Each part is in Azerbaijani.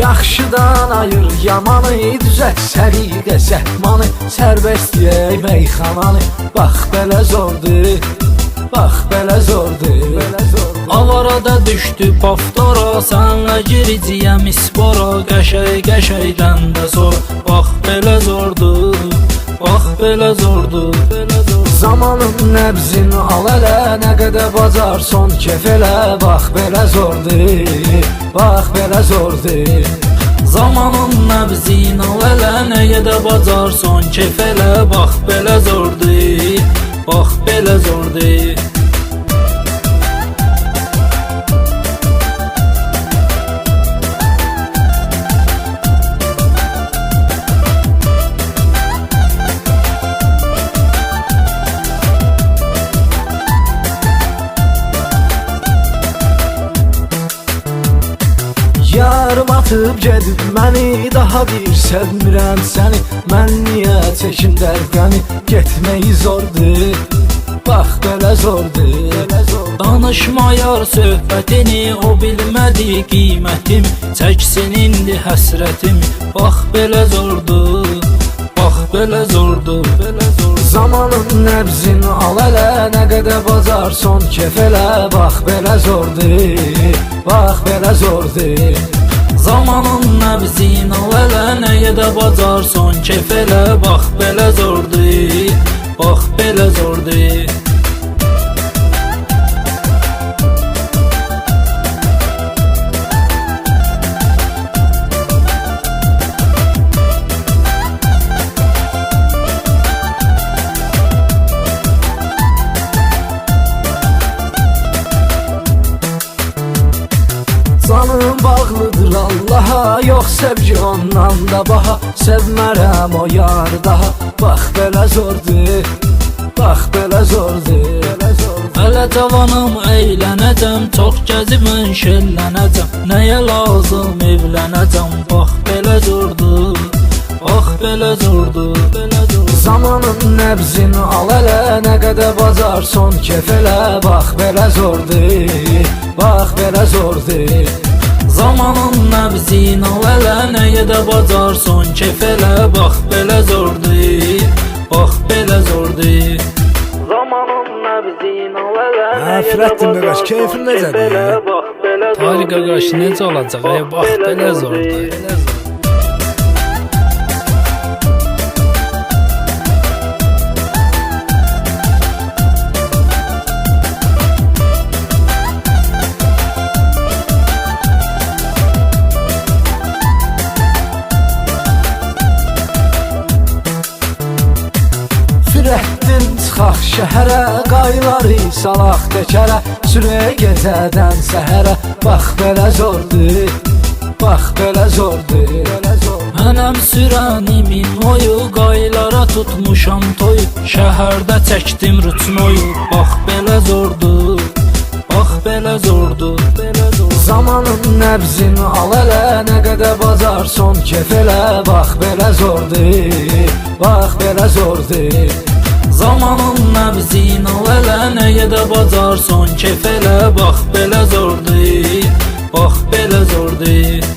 Yaxşıdan ayır yamanı, düzət səliqə səhmanı, sərbəst yey meyxananı. Bax belə zordur, bax belə zordur. Avarada düşdü paftora, sənlə giriciyəm ispora. Qəşəy-qəşəydən də sor, bax belə zordur, bax belə zordur. Zamanın nəbzini al ələ, nə qədər bacarsan kef elə. Bax belə zordur, bax belə zordur. Zamanın nəbzini al ələ, nə qədər bacarsan kef elə. Bax belə zordur, bax belə zordur. Yarım atıb gedib məni, daha bir sevmirəm səni. Mən niyə çəkim dərqəni, getməyi zordur, bax belə zordur. Danışmayar söhbətini, o bilmədi qiymətimi. Çəksin indi həsrətimi, bax belə zordur, bax belə zordur. Zamanın nəbzini al ələ, nə qədər bacarsan kef elə. Bax belə zordur, bax belə zordur. Zamanın nəbzini al ələ, nə qədər bacarsan kef elə. Bax belə zordur, bax belə zordur. Canım bağlıdır Allaha, yox sevgi ondan da baha. Sevmərəm o yar daha, bax belə zordur, bax belə zordur. Hələ cavanım əylənəcəm, çox gəzib şəllənəcəm. Nəyə lazım evlənəcəm, bax belə zordur, bax belə zordur. Zamanın nəbzini al ələ, nə qədər bacarsan kef elə. Bax belə zordur, bax belə zordur. Zamanın nəbzini al ələ, nə qədər bacarsan kef elə. Bax belə zordur, bax belə zordur. Zamanın nəbzini al ələ, nə qədər bacarsan kef elə. Bax belə zordur. Tarık qaqaş necə olacaq? Bax belə zordur. Sürətdin çıxaq şəhərə, qayları salaq təkərə. Sürə gecədən səhərə, bax belə zordur, bax belə zordur. Mənəm sürənimin oyu, qaylara tutmuşam toyu. Şəhərdə çəkdim rütnoyu, bax belə zordur, bax belə zordur. Zamanın nəbzini al ələ, nə qədər bacarsan kef elə. Bax belə zordur, bax belə zordur. Zamanın nəbzini al ələ, nə qədər bacarsan kef elə. Bax belə zordur, bax belə zordur.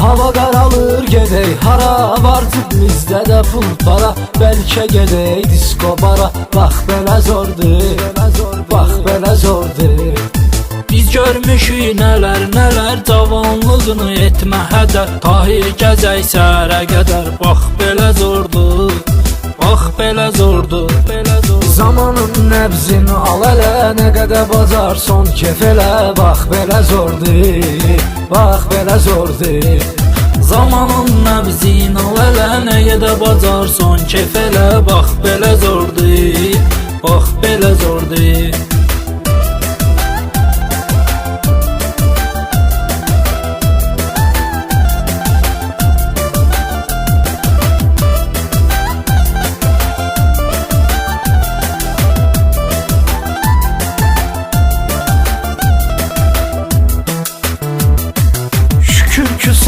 Hava qaralır gedək hara, var cibimizdə də pul para. Bəlkə gedək disko bara, bax belə zordur, bax belə zordur. Biz görmüşük nələr nələr, cavanlığını etmə hədər. Tahir gəzək səhərə qədər, bax belə zordur, bax belə zordur. Zamanın nəbzini al ələ, nə qədər bacarsan kef elə. Bax belə zordur, bax belə zordur. Zamanın nəbzini al ələ, nə qədər bacarsan kef elə. Bax belə zordur, bax belə zordur.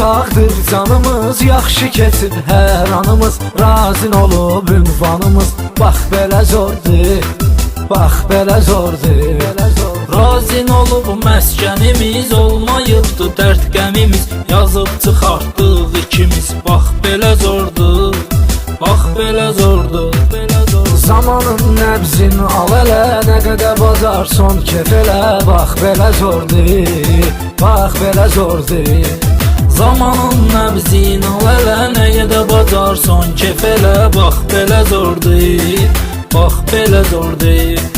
sağdır canımız, yaxşı keçir hər anımız, razin olub ünvanımız. Bax belə zordur, bax belə zordur. Razin olub məskənimiz, olmayıbdı dərd qəmimiz, yazıb çıxartdıq ikimiz. Bax belə zordur, bax belə zordur, belə zordur. Zamanın nəbzin al elə, nə qədər bazar son kef elə. Bax belə zordur, bax belə zordur. Zamanın nəbzin al elə, nə qədər bazar son kef elə. Bax belə zordur, bax belə zordur.